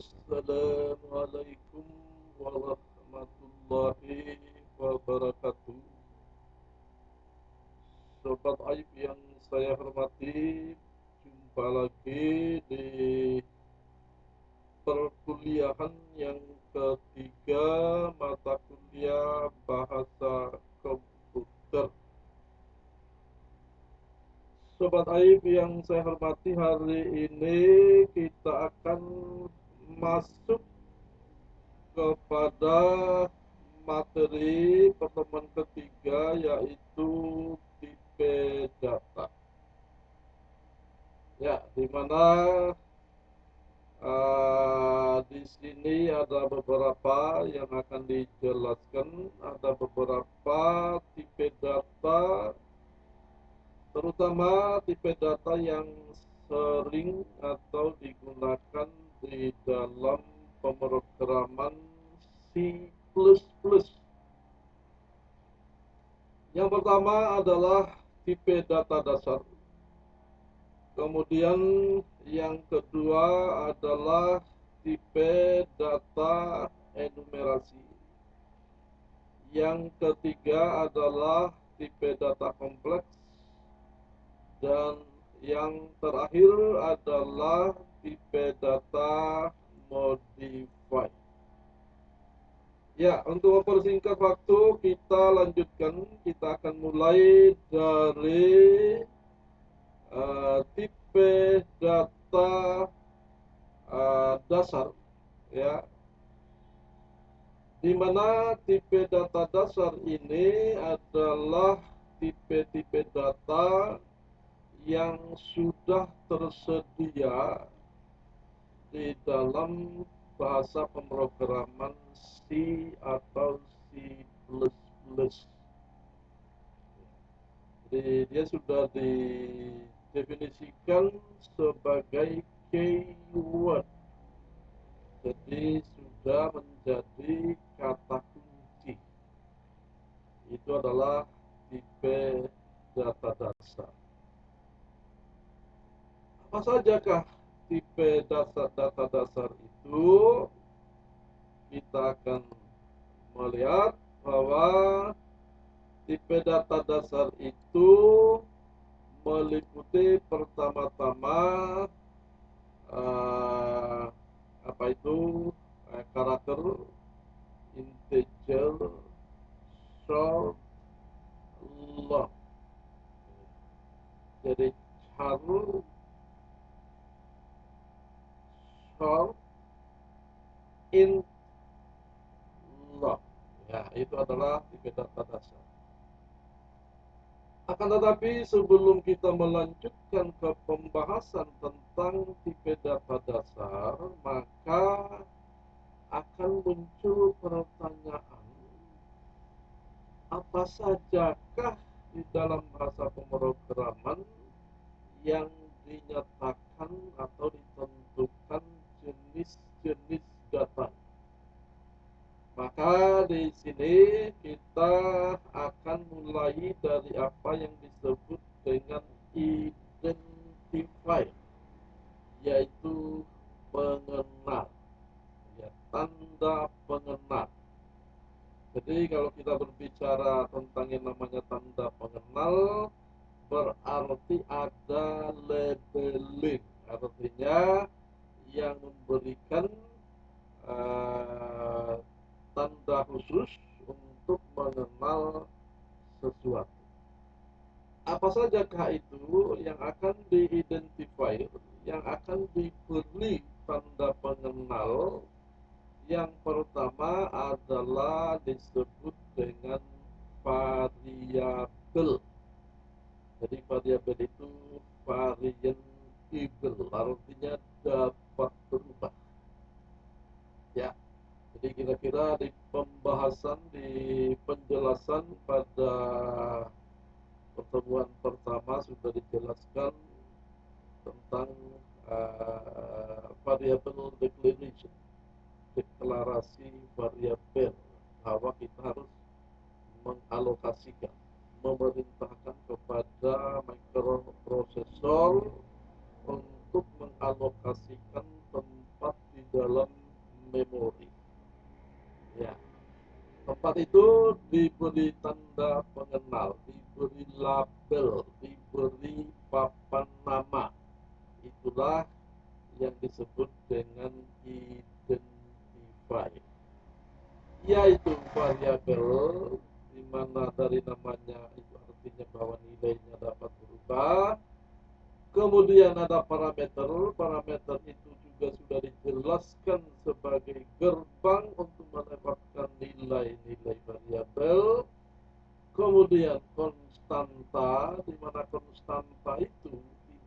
Assalamualaikum warahmatullahi wabarakatuh. Sobat Aib yang saya hormati, jumpa lagi di perkuliahan yang ketiga mata kuliah bahasa komputer. Sobat Aib yang saya hormati, hari ini kita akan masuk kepada materi pertemuan ketiga, yaitu tipe data. Ya, di mana di sini ada beberapa yang akan dijelaskan, ada beberapa tipe data, terutama tipe data yang sering atau digunakan di dalam pemrograman C++. Yang pertama adalah tipe data dasar. Kemudian yang kedua adalah tipe data enumerasi. Yang ketiga adalah tipe data kompleks. Dan yang terakhir adalah tipe data modified. Ya, untuk mempersingkat waktu, kita lanjutkan. Kita akan mulai dari tipe data dasar, ya, di mana tipe data dasar ini adalah tipe-tipe data yang sudah tersedia di dalam bahasa pemrograman C atau C++. Jadi dia sudah didefinisikan sebagai keyword. Jadi sudah menjadi kata kunci. Itu adalah tipe data dasar. Apa sajakah tipe data dasar itu? Kita akan melihat bahwa tipe data dasar itu meliputi pertama-tama apa itu karakter, integer, short, long. Jadi char, short, int, long. Ya, itu adalah tipe data dasar. Akan tetapi sebelum kita melanjutkan ke pembahasan tentang tipe data dasar, maka akan muncul pertanyaan, apa sajakah di dalam bahasa pemrograman yang dinyatakan atau ditentukan jenis-jenis data. Maka di sini kita akan mulai dari apa yang disebut dengan identifier, yaitu pengenal, ya, tanda pengenal. Jadi kalau kita berbicara tentang yang namanya tanda pengenal, berarti ada labeling, artinya yang memberikan uh, tanda khusus untuk mengenal sesuatu. Apa sajakah itu yang akan diidentifier, yang akan diberi tanda pengenal? Yang pertama adalah disebut dengan variabel. Jadi variabel itu variable, artinya dapat berubah. Ya, jadi kira-kira di pembahasan, di penjelasan pada pertemuan pertama sudah dijelaskan tentang variable declaration, deklarasi variabel, bahwa kita harus mengalokasikan, memerintahkan kepada microprosesor untuk mengalokasikan tempat di dalam dalam memori. Ya, tempat itu diberi tanda pengenal, diberi label, diberi papan nama. Itulah yang disebut dengan identifier, yaitu variabel di mana dari namanya itu artinya bahwa nilainya dapat berubah. Kemudian ada parameter, parameter itu juga sudah dijelaskan sebagai gerbang untuk mendapatkan nilai-nilai variabel. Kemudian konstanta, di mana konstanta itu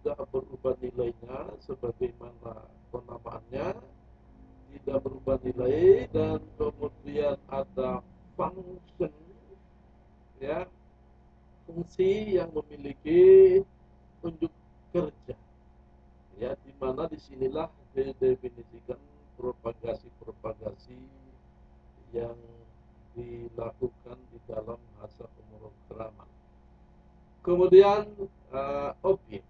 tidak berubah nilainya sebagaimana penamaannya, tidak berubah nilai. Dan kemudian ada function, ya, fungsi yang memiliki unjuk kerja, ya, di mana disinilah didefinisikan propagasi-propagasi yang dilakukan di dalam bahasa pemrograman. Kemudian objek.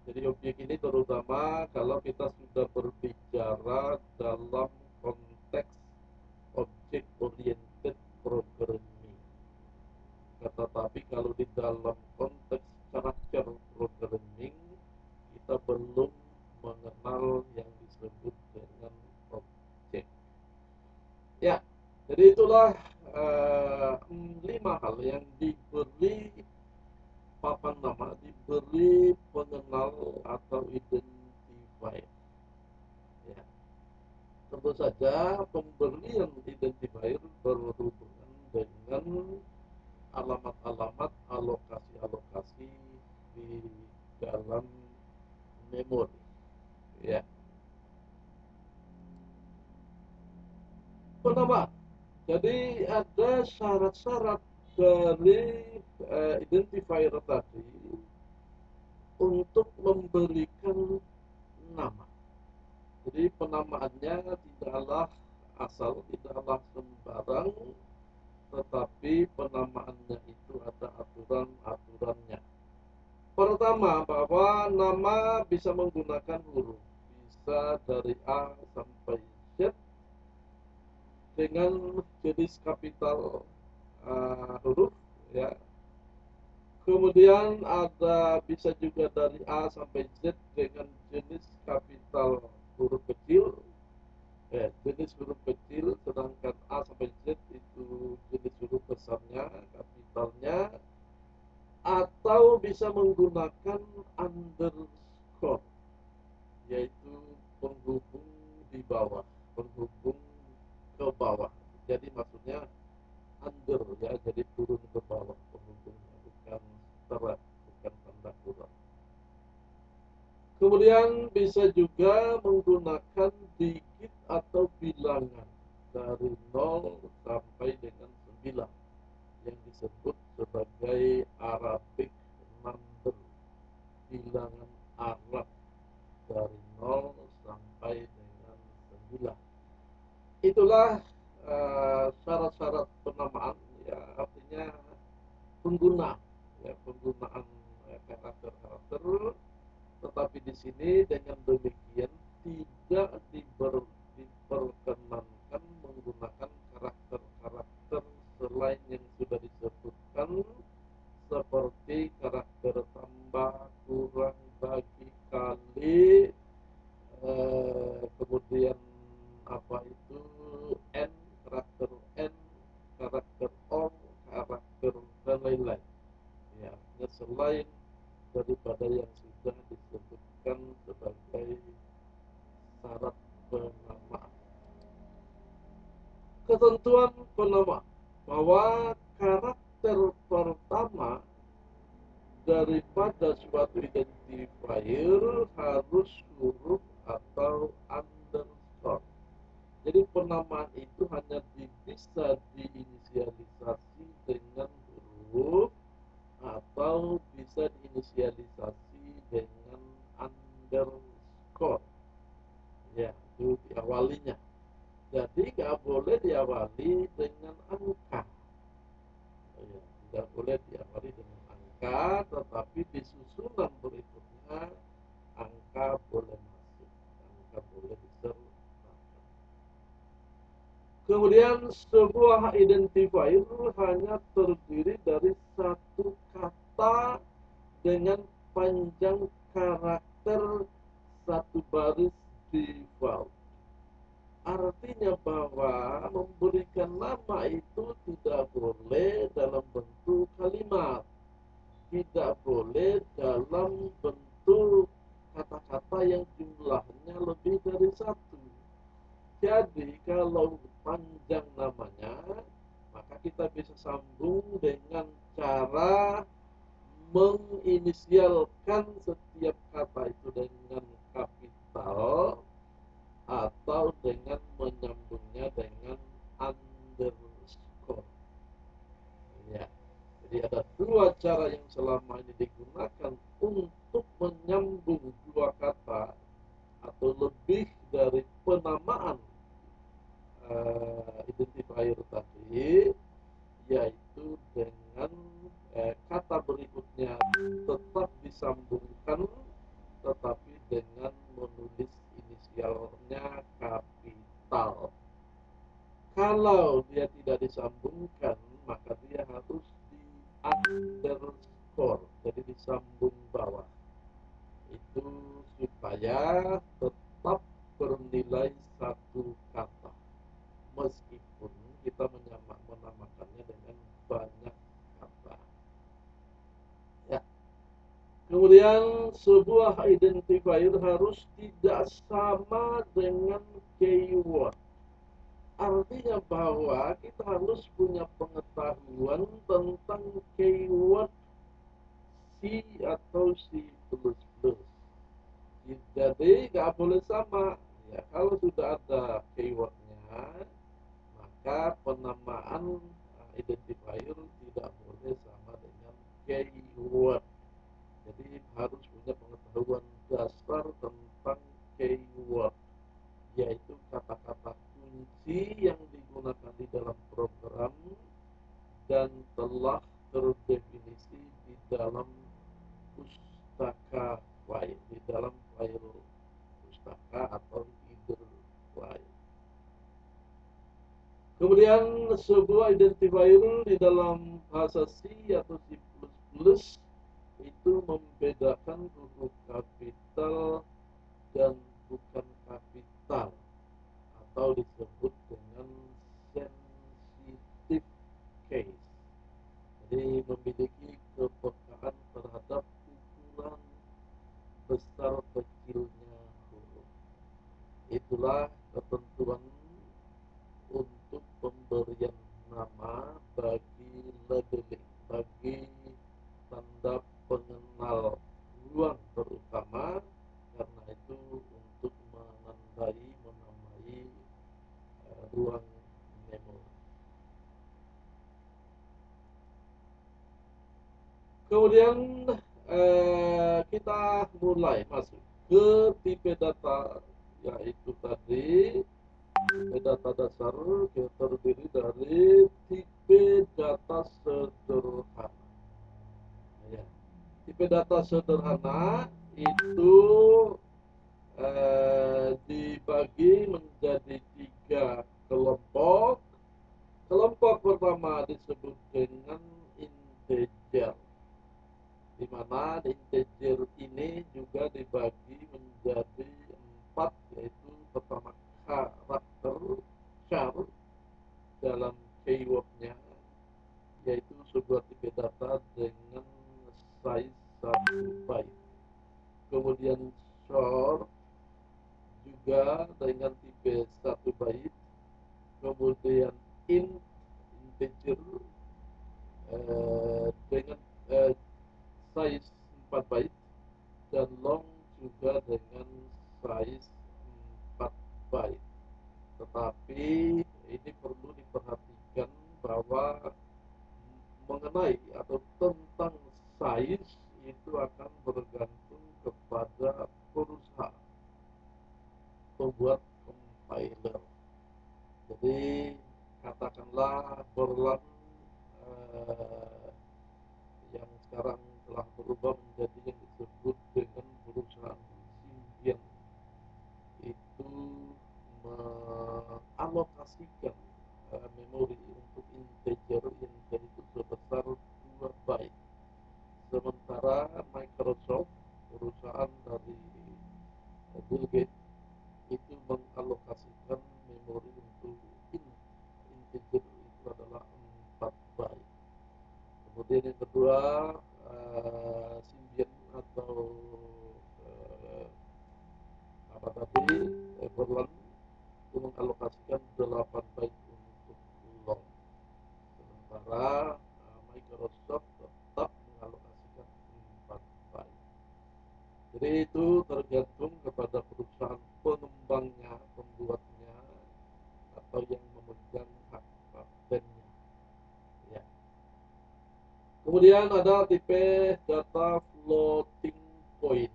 Jadi objek ini terutama kalau kita sudah berbicara dalam konteks object oriented programming. Tetapi kalau di dalam konteks karakter programming, kita belum mengenal yang disebut dengan objek. Ya, jadi itulah 5 hal yang diberi papan nama, diberi pengenal atau identifier. Ya, tentu saja pemberian identifier berhubungan dengan alamat-alamat, alokasi-alokasi di dalam memori. Ya, penamaan. Jadi ada syarat-syarat dari identifier tadi untuk memberikan nama. Jadi penamaannya tidaklah asal, tidaklah sembarang, tetapi penamaannya itu ada aturan-aturannya. Pertama, bahwa nama bisa menggunakan huruf, bisa dari A sampai Z dengan jenis kapital huruf, ya. Kemudian ada bisa juga dari A sampai Z dengan jenis kapital huruf kecil, jenis huruf kecil, sedangkan A sampai Z itu jenis huruf besarnya, kapitalnya, atau bisa menggunakan underscore, yaitu penghubung di bawah, penghubung ke bawah. Jadi maksudnya under, ya, jadi turun ke bawah penghubungnya, bukan setelah, bukan tanda kurang. Kemudian bisa juga menggunakan digit atau bilangan dari 0 sampai dengan 9 yang disebut sebagai Arabic number, bilangan Arab dari 0 sampai dengan 9. Itulah syarat-syarat penamaan, ya, artinya pengguna, ya, penggunaan karakter-karakter. Tetapi di sini dengan demikian tidak diperkenankan menggunakan karakter-karakter selain yang sudah disebutkan, seperti karakter tambah, kurang, bagi, kali, kemudian apa itu N, karakter N, karakter OR, karakter dan lain-lain. Ya, selain daripada yang sudah disebutkan sebagai syarat penamaan. Ketentuan penamaan bahwa karakter pertama daripada suatu identifier harus huruf atau underscore. Jadi penamaan itu hanya bisa diinisialisasi dengan huruf atau bisa diinisialisasi dengan underscore. Ya, itu diawalinya. Jadi nggak boleh diawali dengan angka. Ya, tidak boleh diawali dengan angka, tetapi di susunan berikutnya angka boleh masuk, angka boleh disertakan. Kemudian sebuah identifier hanya terdiri dari satu kata dengan panjang karakter satu baris default. Artinya bahwa memberikan nama itu tidak boleh dalam bentuk kalimat, tidak boleh dalam bentuk kata-kata yang jumlahnya lebih dari satu. Jadi kalau panjang namanya, maka kita bisa sambung dengan cara menginisialkan setiap kata itu dengan kapital atau dengan menyambungnya dengan underscore. Ya. Jadi ada dua cara yang selama ini digunakan untuk menyambung dua kata atau lebih dari penamaan identifier tadi, yaitu dengan kata berikutnya tetap disambungkan tetapi dengan menulis inisialnya kapital. Kalau dia tidak disambungkan, maka dia harus di underscore, jadi disambung bawah. Itu supaya tetap bernilai satu kata, meskipun kita menamakannya dengan banyak kata. Ya. Kemudian sebuah identifier harus tidak sama dengan keyword. Artinya bahwa kita harus punya pengetahuan tentang keyword C atau C++. Jadi nggak boleh sama. Ya, kalau sudah ada keywordnya, maka penamaan identifier tidak boleh sama dengan keyword. Jadi harus punya pengetahuan dasar tentang keyword, yaitu kata-kata kunci yang digunakan di dalam program dan telah terdefinisi di dalam pustaka file, di dalam file pustaka atau header file. Kemudian sebuah identifier di dalam bahasa C atau C++ itu membedakan huruf kapital dan bukan kapital, atau disebut dengan sensitive case. Jadi memiliki kepekaan terhadap ukuran besar kecilnya huruf. Itulah ketentuan untuk pemberian nama bagi labeling, bagi tanda pengenal ruang terutama, karena itu untuk menamai ruang memori. Kemudian kita mulai masuk ke tipe data, yaitu tadi tipe data dasar yang terdiri dari tipe data sederhana. Ya. Tipe data sederhana itu dibagi menjadi 3 kelompok. Kelompok pertama disebut dengan integer, di mana integer ini juga dibagi menjadi 4, yaitu pertama karakter char dalam keywordnya, yaitu sebuah tipe data dengan size 1 byte. Kemudian short juga dengan tipe 1 byte. Kemudian integer dengan size 4 byte, dan long juga dengan size 4 byte. Tetapi ini perlu diperhatikan bahwa mengenai atau tentang size itu akan bergantung kepada perusahaan pembuat compiler. Jadi katakanlah Borland yang sekarang telah berubah menjadi yang disebut dengan perusahaan Symbian, itu mengalokasikan Neverland itu mengalokasikan 8 byte untuk long, sementara Microsoft tetap mengalokasikan 4 byte. Jadi itu tergantung kepada perusahaan pengembangnya, pembuatnya, atau yang memegang hak patennya. Ya. Kemudian ada tipe data floating point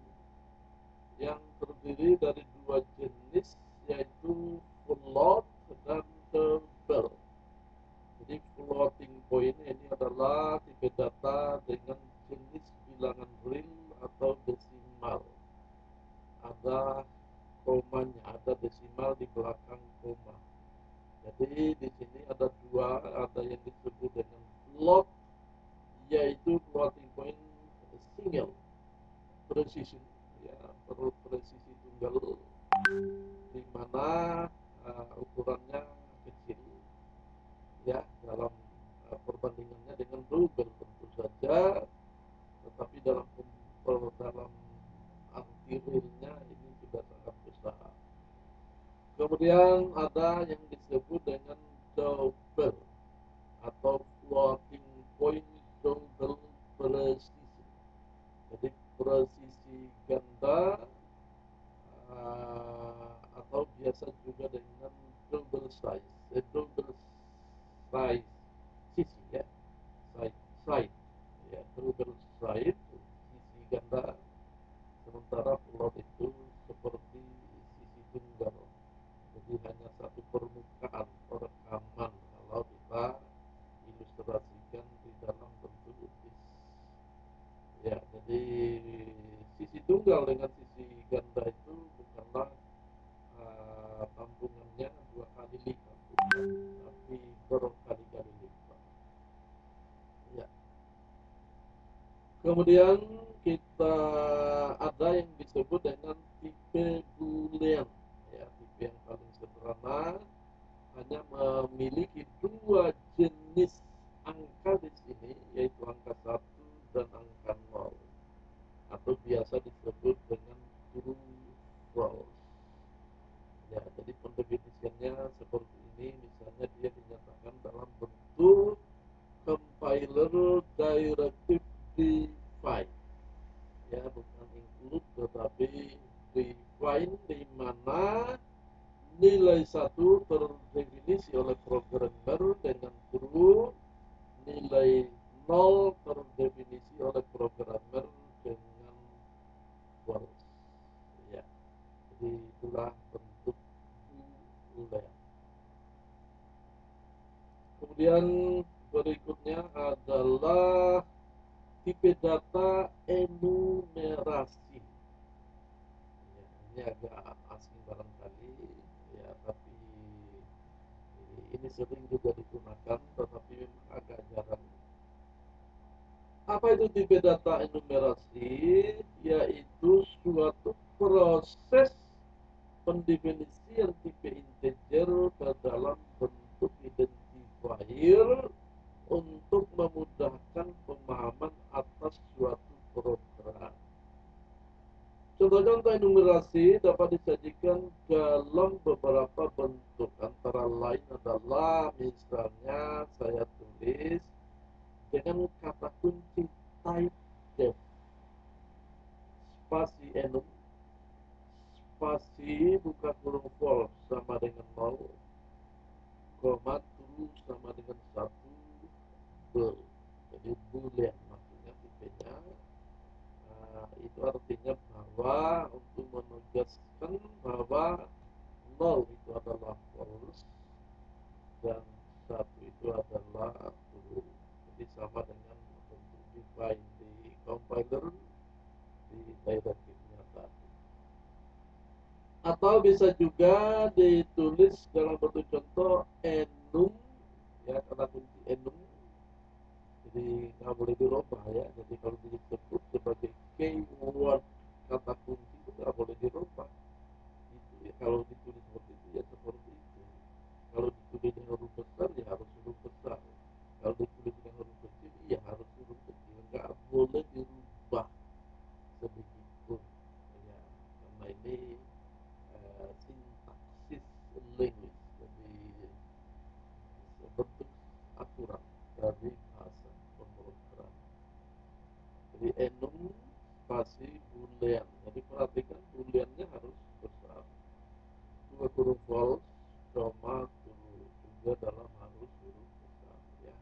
yang terdiri dari 2 jenis, yaitu float dan table. Jadi floating point ini adalah tipe data dengan jenis bilangan real atau desimal. Ada komanya, ada desimal di belakang koma. Jadi di sini ada dua, ada yang disebut dengan float, yaitu floating point single precision, ya, presisi tunggal, di mana ukurannya kecil, ya, dalam perbandingannya dengan double tentu saja, tetapi dalam arti realnya ini sudah sangat besar. Kemudian ada yang disebut dengan double atau floating point double precision. Jadi presisi ganda, atau biasa juga dengan double size, sisi, ya, side, ya, double side, sisi ganda, sementara float itu seperti sisi tunggal. Jadi hanya satu permukaan perekaman kalau kita ilustrasikan di dalam bentuk lukis. Ya, jadi sisi tunggal dengan sisi ganda itu bukanlah tambungannya 2 kali lipat, tapi berkali-kali lipat. Ya. Kemudian kita ada yang disebut dengan tipe boolean. Ya, tipe yang paling sederhana, hanya memiliki 2 jenis angka di sini, yaitu angka 1 dan angka 0, atau biasa disebut dengan true false. Ya, jadi pendefinisiannya seperti ini. Misalnya dia dinyatakan dalam bentuk compiler directive define, ya, bukan include tetapi define, di mana nilai 1 terdefinisi oleh programmer dengan true, nilai 0 terdefinisi oleh programmer dengan false. Ya, jadi itulah bentuk boolean. Kemudian berikutnya adalah tipe data enumerasi. Ya, ini agak asing barangkali, ya, tapi ini sering juga digunakan, tetapi memang agak jarang. Apa itu tipe data enumerasi? Yaitu suatu proses pendefinisian tipe integer ke dalam bentuk identifier untuk memudahkan pemahaman atas suatu program. Contoh-contoh enumerasi dapat disajikan dalam beberapa bentuk, antara lain adalah misalnya saya tulis dengan kata kunci type def, spasi enum, spasi buka kurung false sama dengan 0, koma true sama dengan 1, bool. Jadi boolean maksudnya tipenya. Itu artinya bahwa untuk menegaskan bahwa 0 itu adalah false dan 1 itu adalah true. Jadi sama dengan bentuk define di compiler, di directive-nya tadi. Atau bisa juga ditulis dalam bentuk contoh enum, ya, kata kunci enum. Jadi nggak boleh dirubah, ya. Jadi kalau disebut sebagai keyword kata kunci itu nggak boleh dirubah. Itu, ya, kalau ditulis seperti itu ya seperti itu. Kalau ditulis dengan huruf besar ya harus huruf besar. Kalau ditulis dengan huruf kecil ya harus huruf kecil. Nggak boleh dirubah sedikit pun. Ya, karena ini sintaks buka huruf false, coma juga dalam harus huruf besar ya.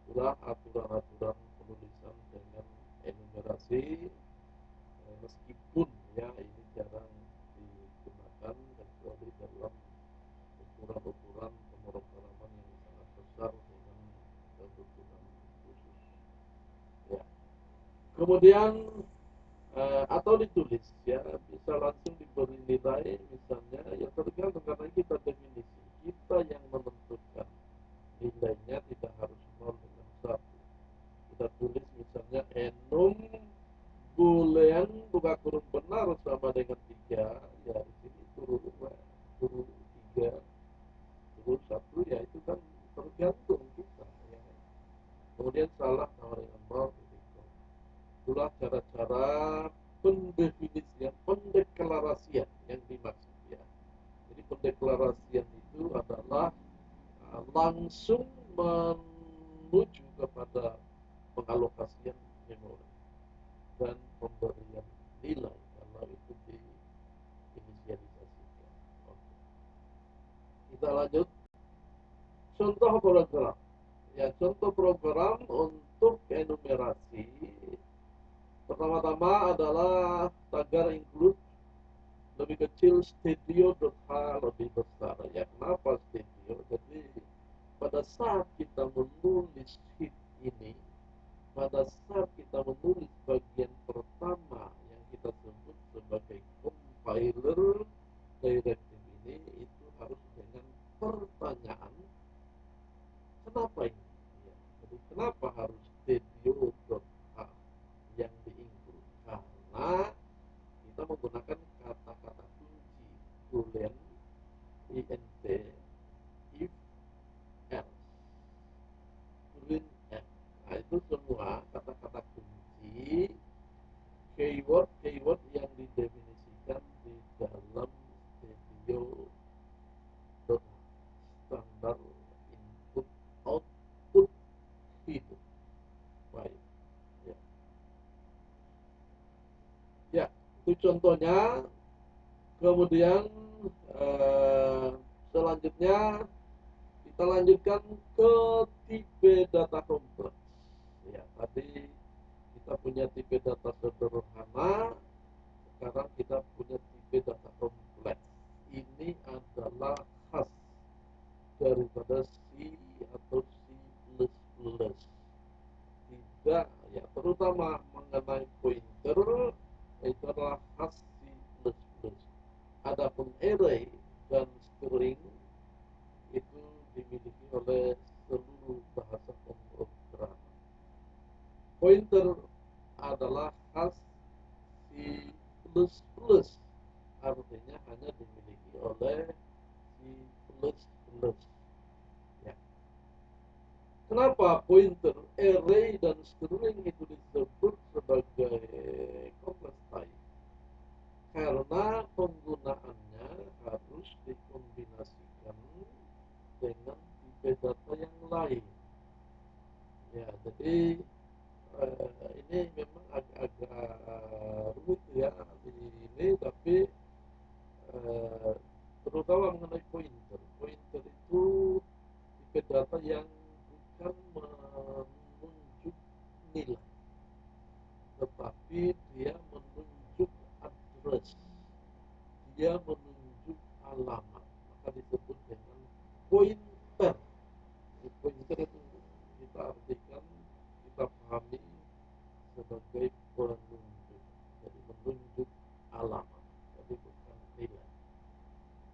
Itulah aturan-aturan penulisan dengan enumerasi, meskipun ya ini jarang digunakan kecuali dalam ukuran-ukuran pemrograman yang sangat besar dengan kebutuhan khusus ya. Kemudian atau ditulis ya, bisa langsung diberi nilai misalnya ya, tergantung karena kita definisi, kita yang menentukan nilainya, tidak harus 0 dengan 1. Kita tulis misalnya enum boolean buka kurung benar sama dengan 3 ya, di sini turun 3 turun 1 ya, itu kan tergantung kita ya. Kemudian salah sama dengan 0. Itulah cara-cara pendefinisian, pendeklarasian yang dimaksud ya. Jadi pendeklarasian itu adalah langsung menuju kepada pengalokasian memori dan pemberian nilai kalau itu diinisialisasikan. Oke. Kita lanjut. Contoh program. Ya, contoh program untuk enumerasi. Pertama-tama adalah tagar include lebih kecil studio.h lebih besar ya. Kenapa studio? Jadi pada saat kita menulis sheet ini, pada saat kita menulis bagian pertama yang kita sebut sebagai compiler directive ini, itu harus dengan pertanyaan kenapa ini ya. Jadi kenapa harus studio.h yang diinclude? Karena kita menggunakan kata-kata kunci boolean, int, if, else, print, f. Nah, itu semua kata-kata kunci, keyword yang didefinisikan di dalam studio standar input output itu. Baik. Ya. Ya, itu contohnya. Kemudian selanjutnya kita lanjutkan ke tipe data kompleks. Ya, tadi kita punya tipe data sederhana, sekarang kita punya tipe data kompleks. Ini adalah khas daripada C atau C++. Tidak ya, terutama mengenai pointer, itu adalah khas C++. Adapun array dan string itu dimiliki oleh seluruh bahasa pemrograman. Pointer adalah khas C++, artinya hanya dimiliki oleh C++. Ya. Kenapa pointer, array, dan string itu disebut sebagai complex type? Karena penggunaannya harus dikombinasikan dengan tipe data yang lain. Ya, jadi ini memang agak rumit ya di ini, tapi terutama mengenai pointer. Pointer itu tipe data yang bukan menunjuk nilai, tetapi dia menunjuk address, dia menunjuk alamat, maka disebut dengan pointer. Pointer itu kita artikan, kita pahami sebagai penunjuk, jadi menunjuk alamat, jadi bukan nilai.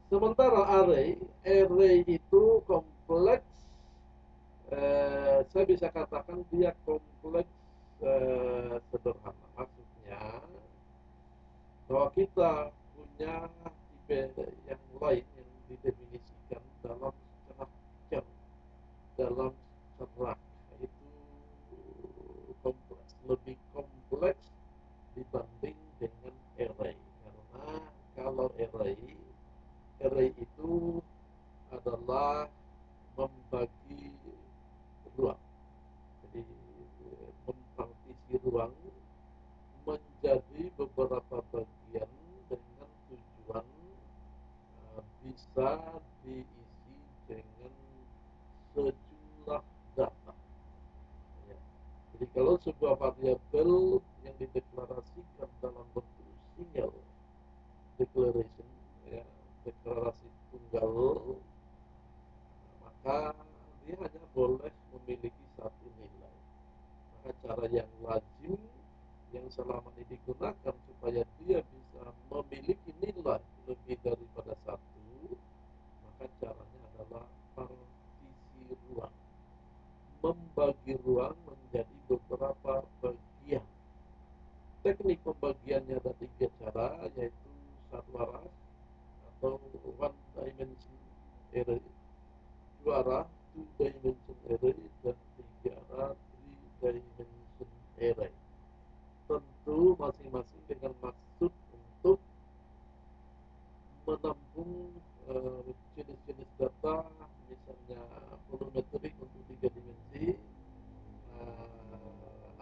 Sementara array itu kompleks, saya bisa katakan dia kompleks sederhana. Maksudnya bahwa kita punya tipe yang lain yang didefinisikan dalam struktur, dalam serak, itu kompleks, lebih kompleks dibanding dengan array. Karena kalau array itu adalah membagi ruang, jadi mempartisi ruang menjadi beberapa bagian dengan tujuan bisa diisi dengan sejumlah data. Ya. Jadi kalau sebuah variabel yang dideklarasikan dalam bentuk single declaration, ya, deklarasi tunggal, maka dia hanya boleh memiliki satu nilai. Maka cara yang lazim yang selama ini digunakan supaya dia bisa memiliki nilai lebih daripada satu, maka caranya adalah partisi ruang, membagi ruang menjadi beberapa bagian. Teknik pembagiannya ada tiga cara, yaitu satu arah atau one dimension array, dua arah two dimension array, dan tiga arah three dimension array. Tentu masing-masing dengan maksud untuk menampung jenis-jenis data, misalnya volumetrik untuk tiga dimensi,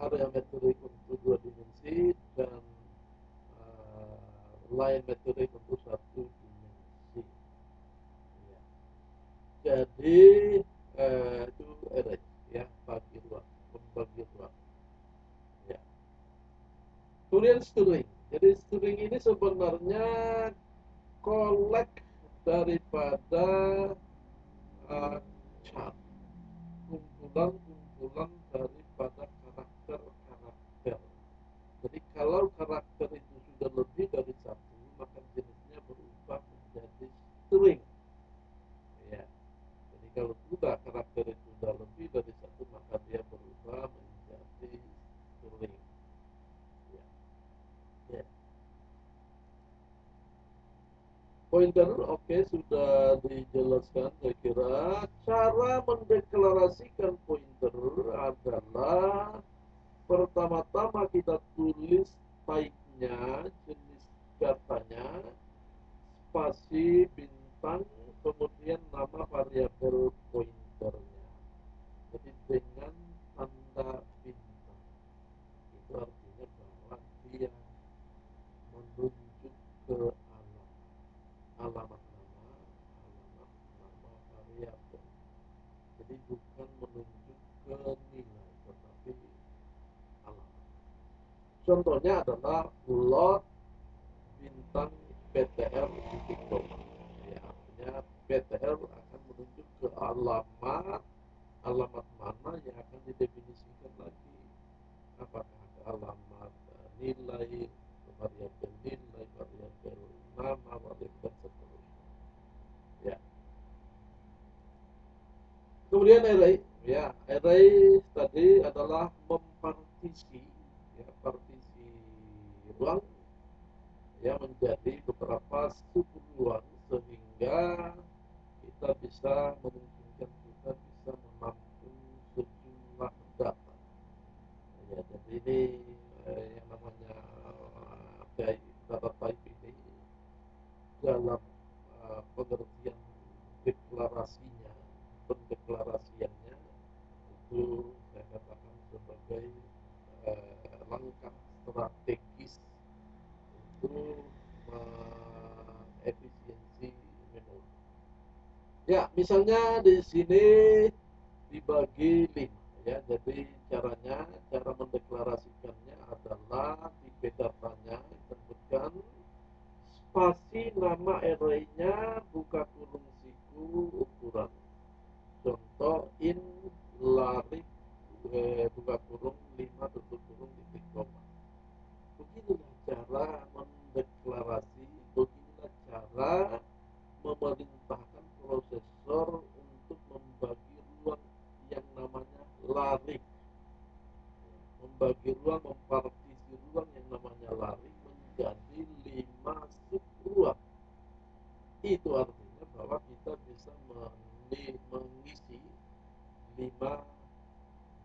area metrik untuk dua dimensi, dan line metrik untuk satu dimensi. Ya. Jadi itu array, ya, bagi ruang, membagi ruang. Ya. Kemudian string. Jadi string ini sebenarnya kolek daripada chart, kumpulan-kumpulan daripada karakter-karakter. Jadi kalau karakter itu sudah lebih dari satu, maka jenisnya berubah menjadi string. Ya. Jadi kalau sudah karakter itu sudah lebih dari satu, maka dia berubah menjadi string. Ya. Ya. Pointer, oke, sudah dijelaskan. Saya kira cara mendeklarasikan pointer adalah pertama-tama kita tulis type-nya, jenis datanya, spasi, bintang, kemudian nama variabel pointernya. Jadi dengan tanda bintang, itu artinya bahwa dia menunjuk ke alamat nama variabel. Jadi bukan menunjuk ke nilai, tetapi alamat. Contohnya adalah plot bintang PTR titik koma. Ya, artinya PTR akan menunjuk ke alamat mana yang akan didefinisikan lagi. Apakah ke alamat nilai, variabel nilai, variabel nama, variabel dan seterusnya. Ya. Kemudian array, ya, array tadi adalah mempartisi, ya, partisi ruang, ya, menjadi beberapa subruang sehingga kita bisa memungkinkan kita bisa menampung sejumlah data. Ya, jadi ini yang namanya data type ini dalam pengertian deklarasinya, pendeklarasiannya itu saya katakan sebagai langkah strategis untuk efisiensi memori. Ya, misalnya di sini dibagi 5, ya. Jadi cara mendeklarasikannya adalah di datanya disebutkan spasi nama array-nya buka kurung siku ukuran. Contoh in larik buka kurung 5 tutup kurung titik koma. Beginilah cara mendeklarasi, beginilah cara memerintahkan prosesor untuk membagi ruang yang namanya larik. Membagi ruang, mempartisi ruang yang namanya larik menjadi 5 subruang. Itu artinya bahwa kita bisa mengisi 5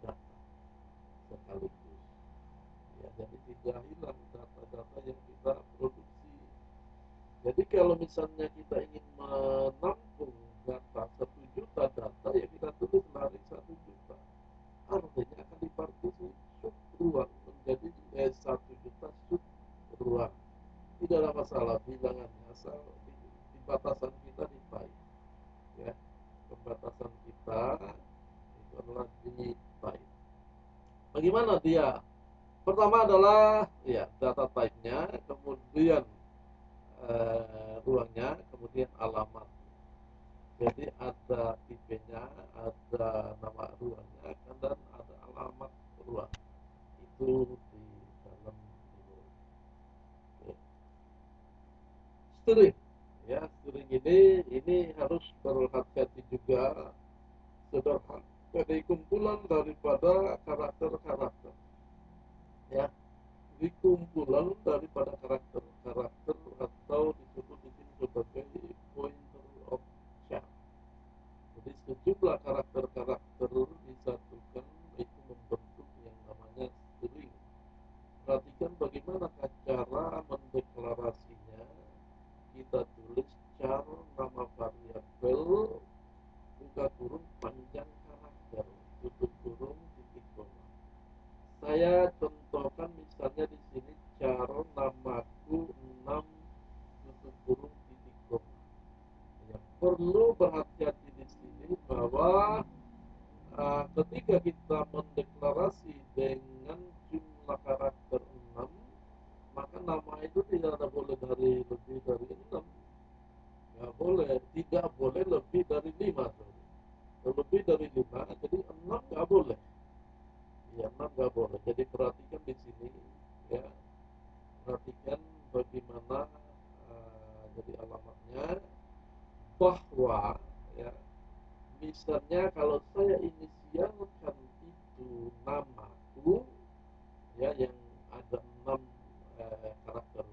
data sekaligus. Ya, jadi tidak hilang data-data yang kita produksi. Jadi kalau misalnya kita ingin menampung data 1 juta data, ya kita tulis larik 1 juta. Artinya akan dipartisi subruang menjadi 1 juta subruang. Tidak ada masalah bilangannya, asal di batasan kita di batasan kita itu adalah the type. Bagaimana dia? Pertama adalah ya data type-nya, kemudian ruangnya, kemudian alamat. Jadi ada tipenya, ada nama ruangnya, dan ada alamat ruang. Itu di dalam string. Ya, string ini harus berhati-hati juga, sederhana. Jadi kumpulan daripada karakter-karakter. Ya, jadi kumpulan daripada karakter-karakter atau disebut di sini sebagai pointer of char. Jadi sejumlah karakter-karakter disatukan itu membentuk yang namanya string. Perhatikan bagaimana cara mendeklarasinya. Kita tulis char nama variabel buka kurung panjang karakter tutup kurung titik koma. Saya contohkan misalnya di sini char namaku 6 tutup kurung titik koma. Ya, perlu berhati-hati di sini bahwa ketika kita mendeklarasi dengan jumlah karakter 6, maka nama itu tidak boleh lebih dari 6. Nggak boleh, tidak boleh lebih dari 5. Kalau lebih dari 5, jadi 6 nggak boleh. Ya, 6 nggak boleh. Jadi perhatikan di sini, ya, perhatikan bagaimana jadi alamatnya, bahwa ya, misalnya kalau saya inisialkan itu namaku, ya, yang ada 6 karakter,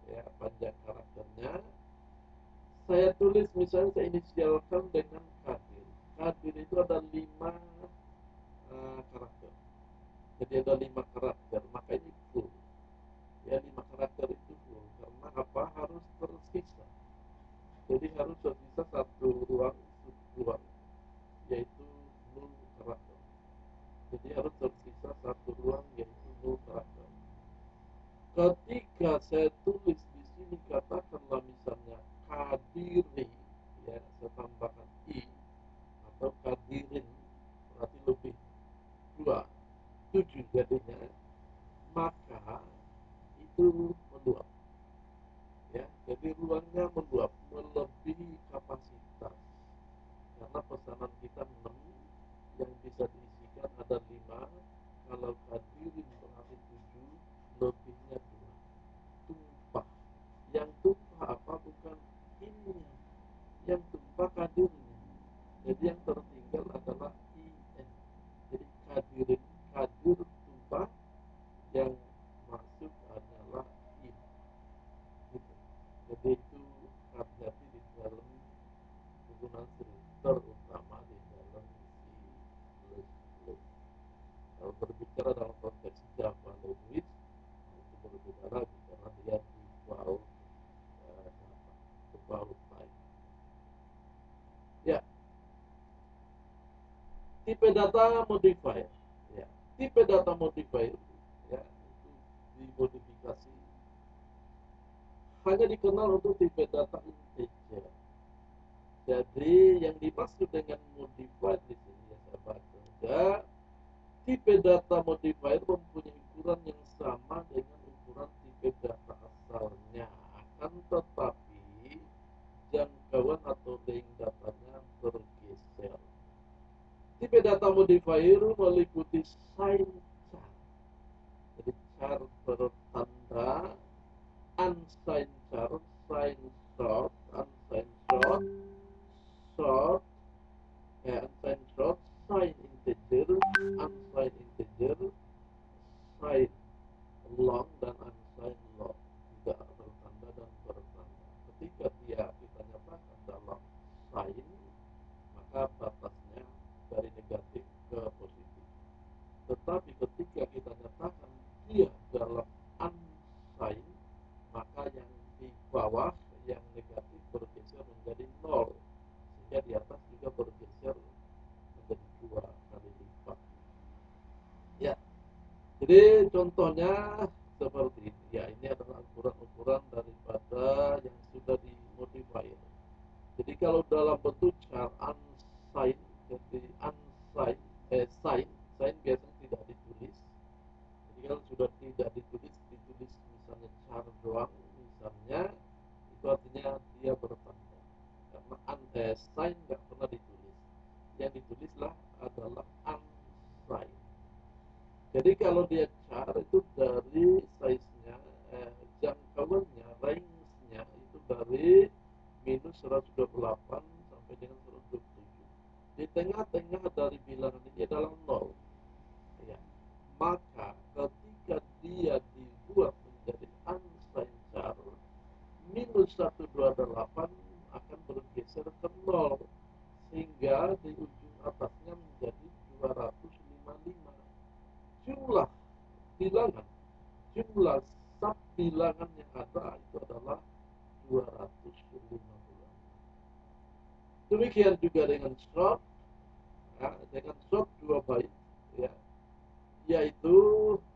ya, panjang karakternya, saya tulis misalnya saya inisialkan dengan Kadir. Kadir itu ada 5 karakter. Jadi ada 5 karakter, maka ini full. Ya, 5 karakter itu full. Karena apa? Harus tersisa. Jadi harus tersisa satu ruang, yaitu 0 karakter. Jadi harus tersisa satu ruang, yaitu 0 karakter. Ketika saya tulis di sini, katakanlah misalnya Kadiri, ya, saya tambahkan i, atau Kadirin, berarti lebih 2, 7 jadinya, maka itu meluap. Ya, jadi ruangnya meluap, melebihi kapasitas. Karena pesanan kita 6, yang bisa diisikan ada 5, kalau Kadirin berarti 7, lebihnya 2. Tumpah. Yang tumpah apa? Bukan ini. Yang tumpah Kadirnya. Jadi yang tertinggal adalah in. Jadi Kadir tumpah, yang masuk adalah in. Gitu. Jadi itu hati-hati di dalam penggunaan string, terutama di dalam C++. Kalau berbicara dalam konteks Java language, itu berbeda lagi karena dia default type. Ya, tipe data modifier. Ya, tipe data modifier, ya, itu dimodifikasi hanya dikenal untuk tipe data integer. Jadi yang dimaksud dengan modified di sini, ya saya baca, tipe data modifier mempunyai ukuran yang sama dengan ukuran tipe data asalnya, akan tetapi jangkauan atau range datanya bergeser. Tipe data modifier meliputi sign char. Jadi char bertanda, unsigned char, sign short, unsigned short, short, unsigned short, sign integer, unsigned integer, sign long, dan unsigned long. Tidak bertanda dan bertanda. Ketika kita nyatakan dalam sign, maka batasnya dari negatif ke positif. Tetapi ketika kita nyatakan dia dalam unsigned, maka yang di bawah, yang negatif, bergeser menjadi 0, sehingga di atas juga bergeser menjadi 2 kali lipat. Ya, jadi contohnya seperti ini. Ya, ini adalah ukuran-ukuran daripada yang sudah dimodifier. Jadi kalau dalam bentuk char unsigned, jadi unsigned, sign biasanya tidak ditulis. Jadi kalau sudah tidak ditulis misalnya char doang, misalnya itu artinya dia bertanda. Karena unsigned nggak pernah ditulis. Yang ditulislah adalah unsigned. Jadi kalau dia char itu dari size-nya, jangkauannya, range-nya itu dari minus 128 sampai dengan 127. Di tengah-tengah dari bilangan ini adalah 0. Ya. Maka ketika dia dibuat menjadi unsigned char, minus 128 akan bergeser ke 0. Sehingga di ujung atasnya menjadi 255. Jumlah bilangan, jumlah sub bilangan yang ada itu adalah 250. Demikian juga dengan short, ya, dengan short 2 byte, ya, yaitu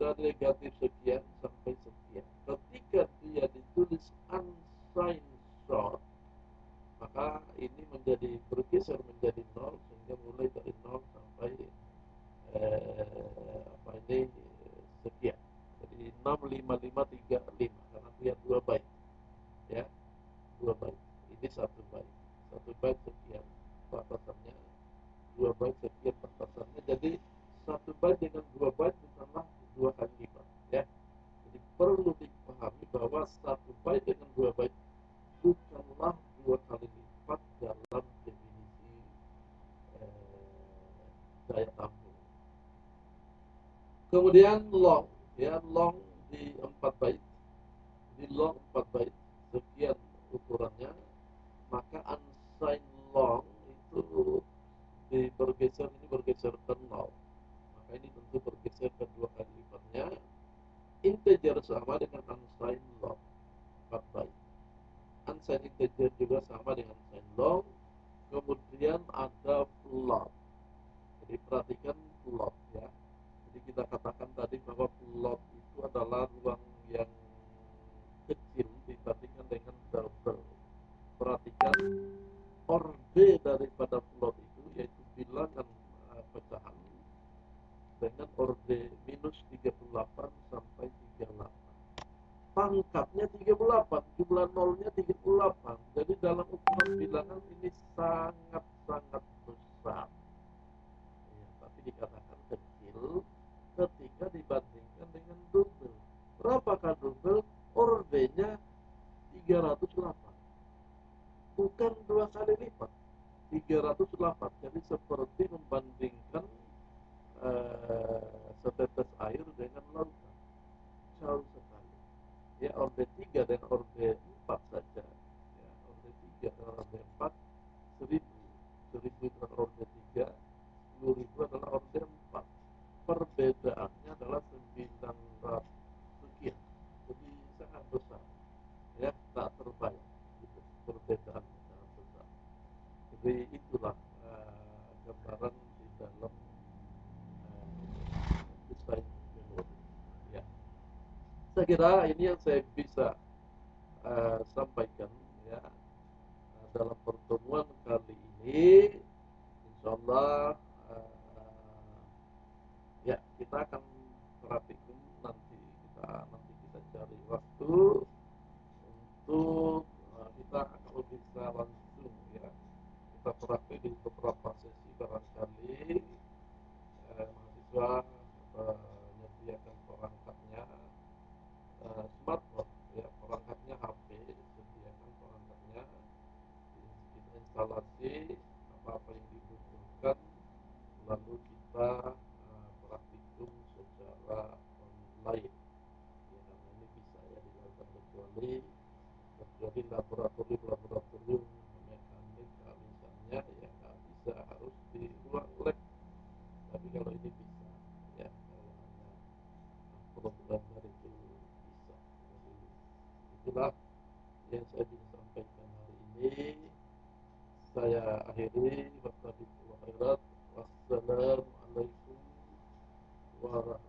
dari negatif sekian sampai sekian. Ketika dia ditulis unsigned short, maka ini menjadi bergeser menjadi 0, sehingga mulai dari 0 sampai sekian. Jadi 65535 karena dia 2 byte, ya, 2 byte. Ini 1 byte. 1 byte sekian batasannya, 2 byte sekian batasannya. Jadi 1 byte dengan 2 byte bukanlah 2 kali lipat, ya. Jadi perlu dipahami bahwa 1 byte dengan 2 byte bukanlah 2 kali lipat dalam definisi daya tampung. Kemudian long, ya, long di 4 byte, di long 4 byte sekian ukurannya, maka unsigned long itu bergeser ke 0. Maka ini tentu bergeser ke 2 kali lipatnya. Integer sama dengan unsigned long 4 byte. Unsigned integer juga sama dengan unsigned long. Kemudian ada float. Jadi perhatikan float, ya. Jadi kita katakan tadi bahwa float itu adalah ruang yang kecil dibandingkan dengan double. Perhatikan orde daripada float itu, yaitu bilangan pecahan dengan orde minus 38 sampai 38. Pangkatnya 38, jumlah nolnya 38. Jadi dalam ukuran bilangan ini sangat-sangat besar. Ya, tapi dikatakan kecil ketika dibandingkan dengan double. Berapakah double? Ordenya 308. Bukan 2 kali lipat. 308. Jadi seperti membandingkan setetes air dengan lautan. Jauh sekali. Ya, orde 3 dan orde 4 saja. Ya, orde 3 dan orde 4 1000. 1000 dengan orde 3, 10.000 adalah orde 4. Perbedaannya adalah 900 sekian. Jadi sangat besar. Ya, tak terbayang. Itu perbedaannya sangat besar. Jadi itulah gambaran di dalam desain memori. Ya. Saya kira ini yang saya bisa sampaikan, ya, dalam pertemuan kali ini. Insyaallah ya, kita akan praktikum nanti kita cari waktu untuk kita kalau bisa langsung, ya, kita praktik di beberapa sesi. Barangkali mahasiswa menyediakan perangkatnya, smartphone, ya, perangkatnya HP, sediakan perangkatnya, kita instalasi apa-apa yang dibutuhkan, lalu kita praktikum secara online. Ya, karena ini bisa ya dilakukan kecuali laboratorium mekanika misalnya, ya nggak bisa, harus di ruang lab. Tapi kalau ini bisa, ya, kalau hanya programmer itu bisa. Jadi itulah yang saya bisa sampaikan hari ini. Saya akhiri. Wassalamualaikum warahmatullahi wabarakatuh.